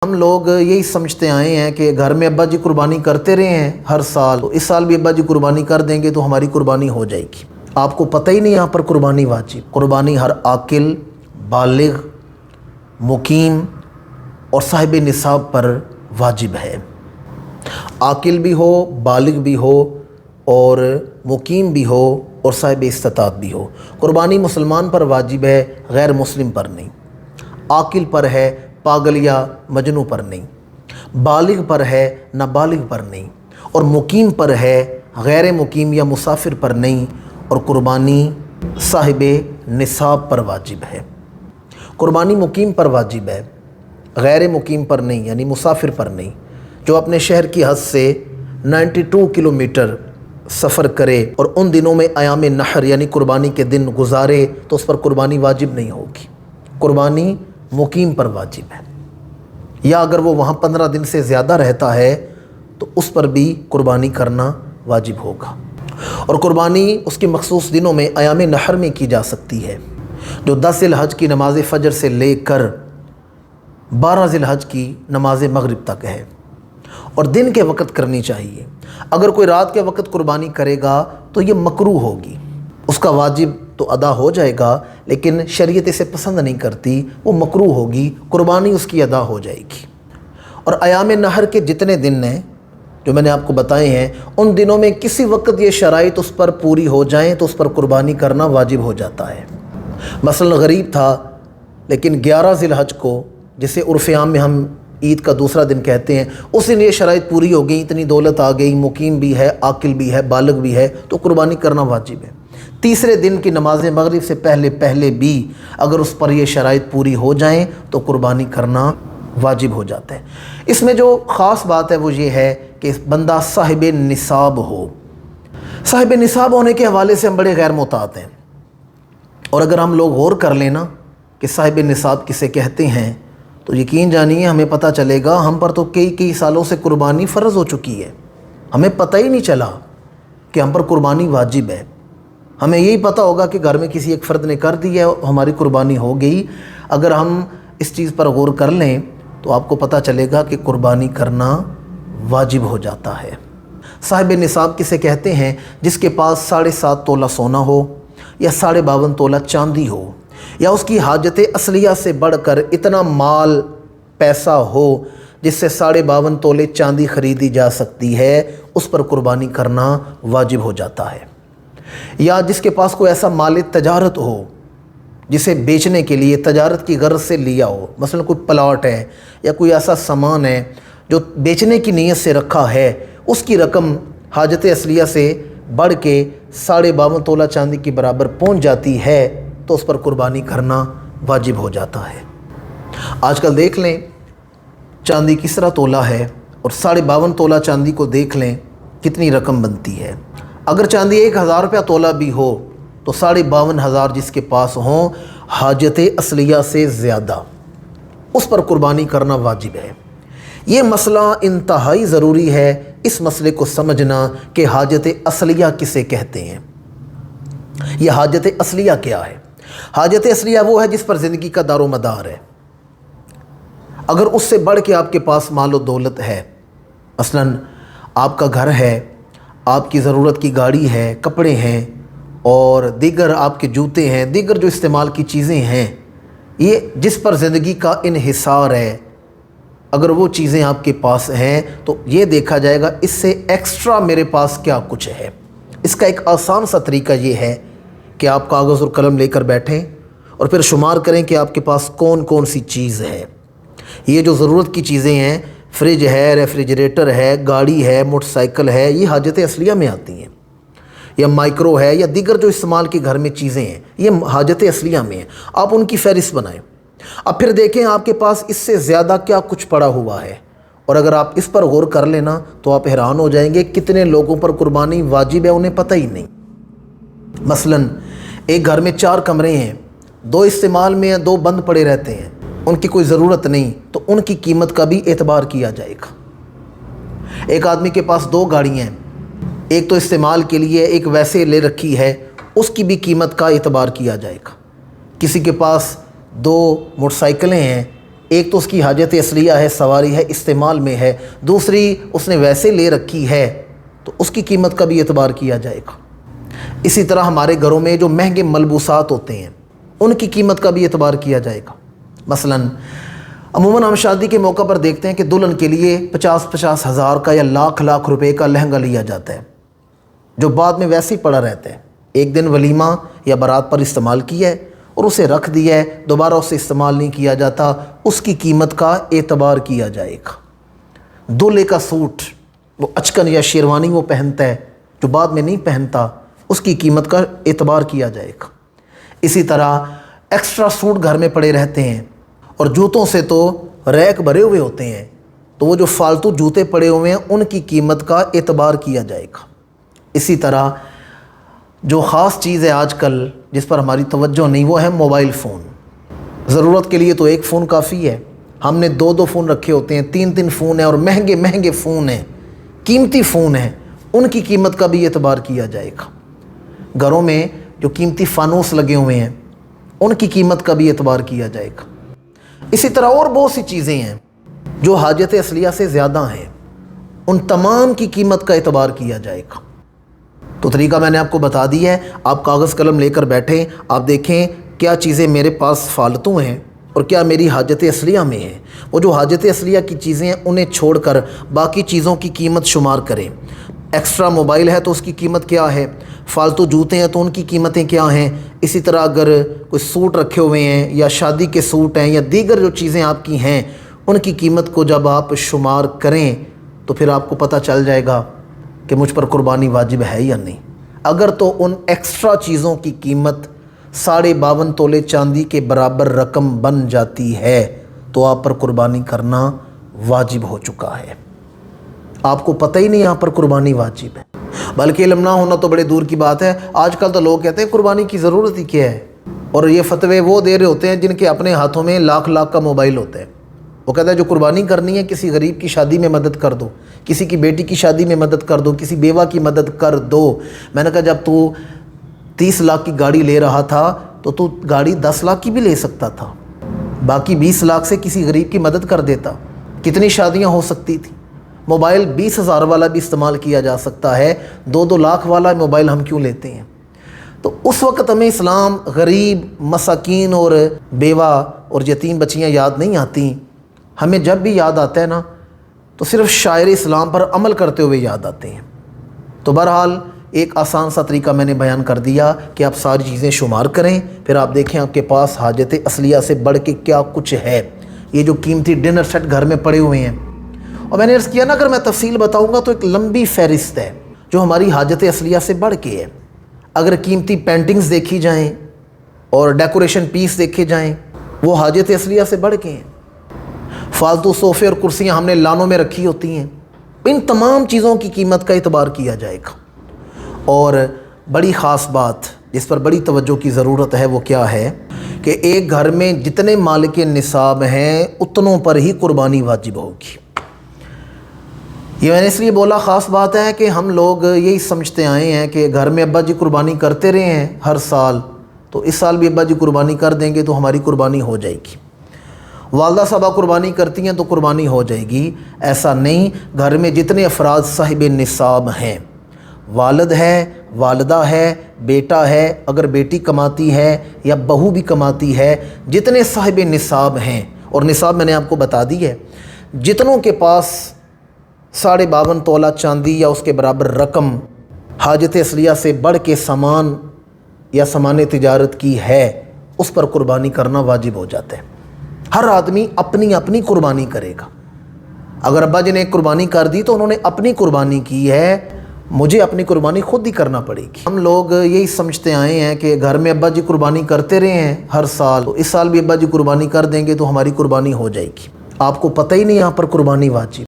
ہم لوگ یہی سمجھتے آئے ہیں کہ گھر میں ابا جی قربانی کرتے رہے ہیں ہر سال، تو اس سال بھی ابا جی قربانی کر دیں گے تو ہماری قربانی ہو جائے گی۔ آپ کو پتہ ہی نہیں یہاں پر قربانی واجب، قربانی ہر عاقل، بالغ، مقیم اور صاحب نصاب پر واجب ہے۔ عاقل بھی ہو، بالغ بھی ہو اور مقیم بھی ہو اور صاحب استطاعت بھی ہو۔ قربانی مسلمان پر واجب ہے، غیر مسلم پر نہیں۔ عاقل پر ہے، پاگل یا مجنوں پر نہیں۔ بالغ پر ہے، نابالغ پر نہیں۔ اور مقیم پر ہے، غیر مقیم یا مسافر پر نہیں۔ اور قربانی صاحب نصاب پر واجب ہے۔ قربانی مقیم پر واجب ہے، غیر مقیم پر نہیں، یعنی مسافر پر نہیں۔ جو اپنے شہر کی حد سے 92 کلومیٹر سفر کرے اور ان دنوں میں ایام نحر یعنی قربانی کے دن گزارے تو اس پر قربانی واجب نہیں ہوگی۔ قربانی مقیم پر واجب ہے، یا اگر وہ وہاں 15 دن سے زیادہ رہتا ہے تو اس پر بھی قربانی کرنا واجب ہوگا۔ اور قربانی اس کے مخصوص دنوں میں ایام نحر میں کی جا سکتی ہے، جو 10 ذی الحج کی نماز فجر سے لے کر 12 ذی الحج کی نماز مغرب تک ہے، اور دن کے وقت کرنی چاہیے۔ اگر کوئی رات کے وقت قربانی کرے گا تو یہ مکروہ ہوگی، اس کا واجب تو ادا ہو جائے گا لیکن شریعت اسے پسند نہیں کرتی، وہ مکروہ ہوگی، قربانی اس کی ادا ہو جائے گی۔ اور ایام نحر کے جتنے دن ہیں جو میں نے آپ کو بتائے ہیں، ان دنوں میں کسی وقت یہ شرائط اس پر پوری ہو جائیں تو اس پر قربانی کرنا واجب ہو جاتا ہے۔ مثلا غریب تھا لیکن 11 ذی الحج کو، جسے عرف عام میں ہم عید کا دوسرا دن کہتے ہیں، اس دن یہ شرائط پوری ہو گئی، اتنی دولت آ گئی، مقیم بھی ہے، عاقل بھی ہے، بالغ بھی ہے، تو قربانی کرنا واجب ہے۔ تیسرے دن کی نماز مغرب سے پہلے بھی اگر اس پر یہ شرائط پوری ہو جائیں تو قربانی کرنا واجب ہو جاتا ہے۔ اس میں جو خاص بات ہے وہ یہ ہے کہ بندہ صاحب نصاب ہو۔ صاحب نصاب ہونے کے حوالے سے ہم بڑے غیر محتاط ہیں، اور اگر ہم لوگ غور کر لینا کہ صاحب نصاب کسے کہتے ہیں تو یقین جانیے ہمیں پتہ چلے گا ہم پر تو کئی سالوں سے قربانی فرض ہو چکی ہے، ہمیں پتہ ہی نہیں چلا کہ ہم پر قربانی واجب ہے۔ ہمیں یہی پتہ ہوگا کہ گھر میں کسی ایک فرد نے کر دی ہے، ہماری قربانی ہو گئی۔ اگر ہم اس چیز پر غور کر لیں تو آپ کو پتہ چلے گا کہ قربانی کرنا واجب ہو جاتا ہے۔ صاحب نصاب کسے کہتے ہیں؟ جس کے پاس 7.5 تولہ سونا ہو، یا 52.5 تولہ چاندی ہو، یا اس کی حاجت اصلیہ سے بڑھ کر اتنا مال پیسہ ہو جس سے 52.5 تولے چاندی خریدی جا سکتی ہے، اس پر قربانی کرنا واجب ہو جاتا ہے۔ یا جس کے پاس کوئی ایسا مال تجارت ہو جسے بیچنے کے لیے تجارت کی غرض سے لیا ہو، مثلا کوئی پلاٹ ہے یا کوئی ایسا سامان ہے جو بیچنے کی نیت سے رکھا ہے، اس کی رقم حاجت اصلیہ سے بڑھ کے 52.5 تولہ چاندی کے برابر پہنچ جاتی ہے تو اس پر قربانی کرنا واجب ہو جاتا ہے۔ آج کل دیکھ لیں چاندی کس طرح تولہ ہے، اور 52.5 تولہ چاندی کو دیکھ لیں کتنی رقم بنتی ہے۔ اگر چاندی 1000 روپیہ تولہ بھی ہو تو 52.5 جس کے پاس ہوں حاجت اصلیہ سے زیادہ، اس پر قربانی کرنا واجب ہے۔ یہ مسئلہ انتہائی ضروری ہے، اس مسئلے کو سمجھنا کہ حاجت اصلیہ کسے کہتے ہیں۔ یہ حاجت اصلیہ کیا ہے؟ حاجت اصلیہ وہ ہے جس پر زندگی کا دار و مدار ہے۔ اگر اس سے بڑھ کے آپ کے پاس مال و دولت ہے، مثلا آپ کا گھر ہے، آپ کی ضرورت کی گاڑی ہے، کپڑے ہیں اور دیگر آپ کے جوتے ہیں، دیگر جو استعمال کی چیزیں ہیں، یہ جس پر زندگی کا انحصار ہے، اگر وہ چیزیں آپ کے پاس ہیں تو یہ دیکھا جائے گا اس سے ایکسٹرا میرے پاس کیا کچھ ہے۔ اس کا ایک آسان سا طریقہ یہ ہے کہ آپ کاغذ اور قلم لے کر بیٹھیں اور پھر شمار کریں کہ آپ کے پاس کون کون سی چیز ہے۔ یہ جو ضرورت کی چیزیں ہیں، فریج ہے، ریفریجریٹر ہے، گاڑی ہے، موٹر سائیکل ہے، یہ حاجت اصلیہ میں آتی ہیں، یا مائکرو ہے، یا دیگر جو استعمال کے گھر میں چیزیں ہیں، یہ حاجت اصلیہ میں ہیں۔ آپ ان کی فہرست بنائیں، اب پھر دیکھیں آپ کے پاس اس سے زیادہ کیا کچھ پڑا ہوا ہے، اور اگر آپ اس پر غور کر لینا تو آپ حیران ہو جائیں گے کتنے لوگوں پر قربانی واجب ہے انہیں پتہ ہی نہیں۔ مثلا ایک گھر میں 4 کمرے ہیں، 2 استعمال میں ہیں، 2 بند پڑے رہتے ہیں، ان کی کوئی ضرورت نہیں، تو ان کی قیمت کا بھی اعتبار کیا جائے گا۔ ایک آدمی کے پاس 2 گاڑیاں ہیں، ایک تو استعمال کے لیے، ایک ویسے لے رکھی ہے، اس کی بھی قیمت کا اعتبار کیا جائے گا۔ کسی کے پاس 2 موٹر سائیکلیں ہیں، ایک تو اس کی حاجت اصلیہ ہے، سواری ہے، استعمال میں ہے، دوسری اس نے ویسے لے رکھی ہے تو اس کی قیمت کا بھی اعتبار کیا جائے گا۔ اسی طرح ہمارے گھروں میں جو مہنگے ملبوسات ہوتے ہیں ان کی قیمت کا بھی اعتبار کیا جائے گا۔ مثلاً عموماً ہم شادی کے موقع پر دیکھتے ہیں کہ دلہن کے لیے 50 ہزار کا یا لاکھ روپے کا لہنگا لیا جاتا ہے، جو بعد میں ویسے ہی پڑا رہتا ہے۔ ایک دن ولیمہ یا بارات پر استعمال کیا ہے اور اسے رکھ دیا ہے، دوبارہ اسے استعمال نہیں کیا جاتا، اس کی قیمت کا اعتبار کیا جائے گا۔ دولہے کا سوٹ، وہ اچکن یا شیروانی وہ پہنتا ہے جو بعد میں نہیں پہنتا، اس کی قیمت کا اعتبار کیا جائے گا۔ اسی طرح ایکسٹرا سوٹ گھر میں پڑے رہتے ہیں اور جوتوں سے تو ریک بھرے ہوئے ہوتے ہیں، تو وہ جو فالتو جوتے پڑے ہوئے ہیں ان کی قیمت کا اعتبار کیا جائے گا۔ اسی طرح جو خاص چیز ہے آج کل جس پر ہماری توجہ نہیں، وہ ہے موبائل فون۔ ضرورت کے لیے تو ایک فون کافی ہے، ہم نے 2 فون رکھے ہوتے ہیں، 3 فون ہیں، اور مہنگے فون ہیں، قیمتی فون ہیں، ان کی قیمت کا بھی اعتبار کیا جائے گا۔ گھروں میں جو قیمتی فانوس لگے ہوئے ہیں ان کی قیمت کا بھی اعتبار کیا جائے گا۔ اسی طرح اور بہت سی چیزیں ہیں جو حاجت اصلیہ سے زیادہ ہیں، ان تمام کی قیمت کا اعتبار کیا جائے گا۔ تو طریقہ میں نے آپ کو بتا دیا ہے، آپ کاغذ قلم لے کر بیٹھیں، آپ دیکھیں کیا چیزیں میرے پاس فالتو ہیں اور کیا میری حاجت اصلیہ میں ہیں۔ وہ جو حاجت اصلیہ کی چیزیں ہیں انہیں چھوڑ کر باقی چیزوں کی قیمت شمار کریں۔ ایکسٹرا موبائل ہے تو اس کی قیمت کیا ہے، فالتو جوتے ہیں تو ان کی قیمتیں کیا ہیں۔ اسی طرح اگر کوئی سوٹ رکھے ہوئے ہیں یا شادی کے سوٹ ہیں یا دیگر جو چیزیں آپ کی ہیں ان کی قیمت کو جب آپ شمار کریں تو پھر آپ کو پتہ چل جائے گا کہ مجھ پر قربانی واجب ہے یا نہیں۔ اگر تو ان ایکسٹرا چیزوں کی قیمت 52.5 تولے چاندی کے برابر رقم بن جاتی ہے تو آپ پر قربانی کرنا واجب ہو چکا ہے۔ آپ کو پتہ ہی نہیں یہاں پر قربانی واجب ہے، بلکہ علم نہ ہونا تو بڑے دور کی بات ہے۔ آج کل تو لوگ کہتے ہیں قربانی کی ضرورت ہی کیا ہے، اور یہ فتوے وہ دے رہے ہوتے ہیں جن کے اپنے ہاتھوں میں لاکھ کا موبائل ہوتا ہے۔ وہ کہتا ہے جو قربانی کرنی ہے کسی غریب کی شادی میں مدد کر دو، کسی کی بیٹی کی شادی میں مدد کر دو، کسی بیوہ کی مدد کر دو۔ میں نے کہا جب تو 30 لاکھ کی گاڑی لے رہا تھا تو گاڑی 10 لاکھ کی بھی لے سکتا تھا، باقی 20 لاکھ سے کسی غریب کی مدد کر دیتا، کتنی شادیاں ہو سکتی تھی۔ موبائل 20,000 والا بھی استعمال کیا جا سکتا ہے، 2 لاکھ والا موبائل ہم کیوں لیتے ہیں؟ تو اس وقت ہمیں اسلام غریب، مساکین اور بیوہ اور یتیم بچیاں یاد نہیں آتی، ہمیں جب بھی یاد آتا ہے نا تو صرف شاعر اسلام پر عمل کرتے ہوئے یاد آتے ہیں۔ تو بہرحال ایک آسان سا طریقہ میں نے بیان کر دیا کہ آپ ساری چیزیں شمار کریں، پھر آپ دیکھیں آپ کے پاس حاجت اصلیہ سے بڑھ کے کیا کچھ ہے۔ یہ جو قیمتی ڈنر سیٹ گھر میں پڑے ہوئے ہیں، اور میں نے عرض کیا نا اگر میں تفصیل بتاؤں گا تو ایک لمبی فہرست ہے جو ہماری حاجت اصلیہ سے بڑھ کے ہے۔ اگر قیمتی پینٹنگز دیکھی جائیں اور ڈیکوریشن پیس دیکھے جائیں وہ حاجت اصلیہ سے بڑھ کے ہیں۔ فالتو صوفے اور کرسیاں ہم نے لانوں میں رکھی ہوتی ہیں، ان تمام چیزوں کی قیمت کا اعتبار کیا جائے گا۔ اور بڑی خاص بات جس پر بڑی توجہ کی ضرورت ہے وہ کیا ہے کہ ایک گھر میں جتنے مالک نصاب ہیں اتنوں پر ہی قربانی واجب ہوگی۔ یہ میں نے اس لیے بولا خاص بات ہے کہ ہم لوگ یہی سمجھتے آئے ہیں کہ گھر میں ابا جی قربانی کرتے رہے ہیں ہر سال، تو اس سال بھی ابا جی قربانی کر دیں گے تو ہماری قربانی ہو جائے گی، والدہ صاحبہ قربانی کرتی ہیں تو قربانی ہو جائے گی۔ ایسا نہیں، گھر میں جتنے افراد صاحب نصاب ہیں، والد ہے، والدہ ہے، بیٹا ہے، اگر بیٹی کماتی ہے یا بہو بھی کماتی ہے، جتنے صاحب نصاب ہیں، اور نصاب میں نے آپ کو بتا دی ہے، جتنوں کے پاس 52.5 تولہ چاندی یا اس کے برابر رقم حاجت اصلیہ سے بڑھ کے سامان یا سامان تجارت کی ہے، اس پر قربانی کرنا واجب ہو جاتا ہے۔ ہر آدمی اپنی اپنی قربانی کرے گا۔ اگر ابا جی نے ایک قربانی کر دی تو انہوں نے اپنی قربانی کی ہے، مجھے اپنی قربانی خود ہی کرنا پڑے گی۔ ہم لوگ یہی سمجھتے آئے ہیں کہ گھر میں ابا جی قربانی کرتے رہے ہیں ہر سال، تو اس سال بھی ابا جی قربانی کر دیں گے تو ہماری قربانی ہو جائے گی۔ آپ کو پتہ ہی نہیں یہاں پر قربانی واجب